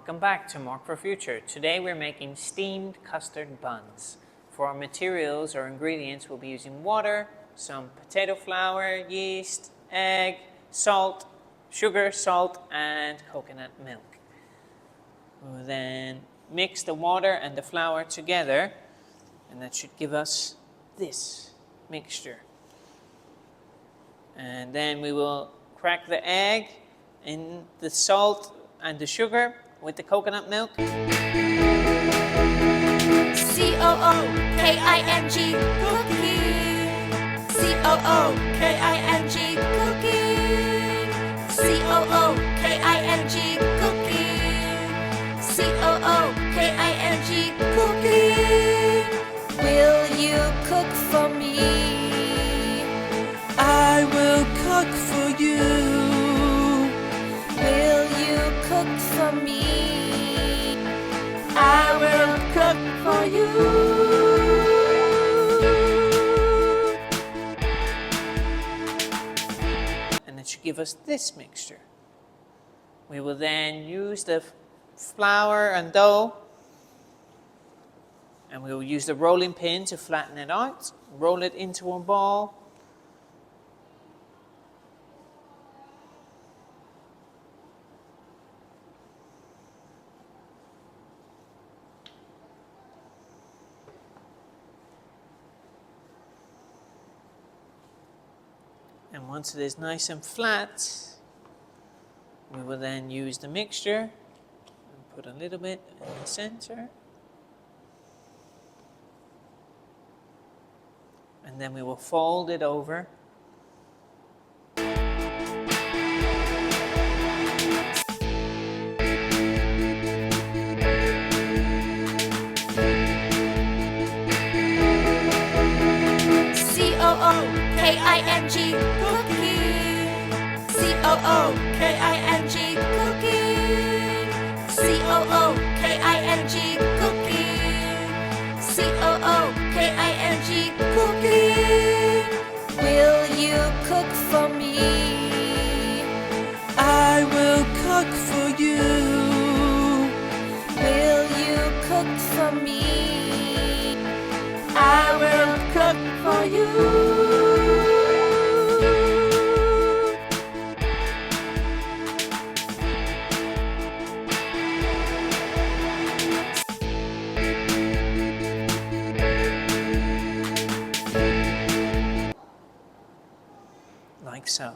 Welcome back to Mark for Future. Today we're making steamed custard buns. For our materials or ingredients, we'll be using water, some potato flour, yeast, egg, salt, sugar, salt, and coconut milk. We'll then mix the water and the flour together, and that should give us this mixture. And then we will crack the egg in the salt and the sugar with the coconut milk. C-O-O-K-I-N-G cookie. C-O-O-K-I-N-G cookie. C-O-O-K-I-N-G cookie. C-O-O-K-I-N-G cookie. Will you cook for me? I will cook for you. Will you cook for me? I will cook for you. And it should give us this mixture. We will then use the flour and dough, and we will use the rolling pin to flatten it out, roll it into a ball. And once it is nice and flat, we will then use the mixture and put a little bit in the center. And then we will fold it over. C-O-O-K-I-N-G cookie. C-O-O-K-I-N-G cookie. C-O-O-K-I-N-G cookie. C-O-O-K-I-N-G cookie. Will you cook for me? I will cook for you. Will you cook for me? I will cook for you. Like so.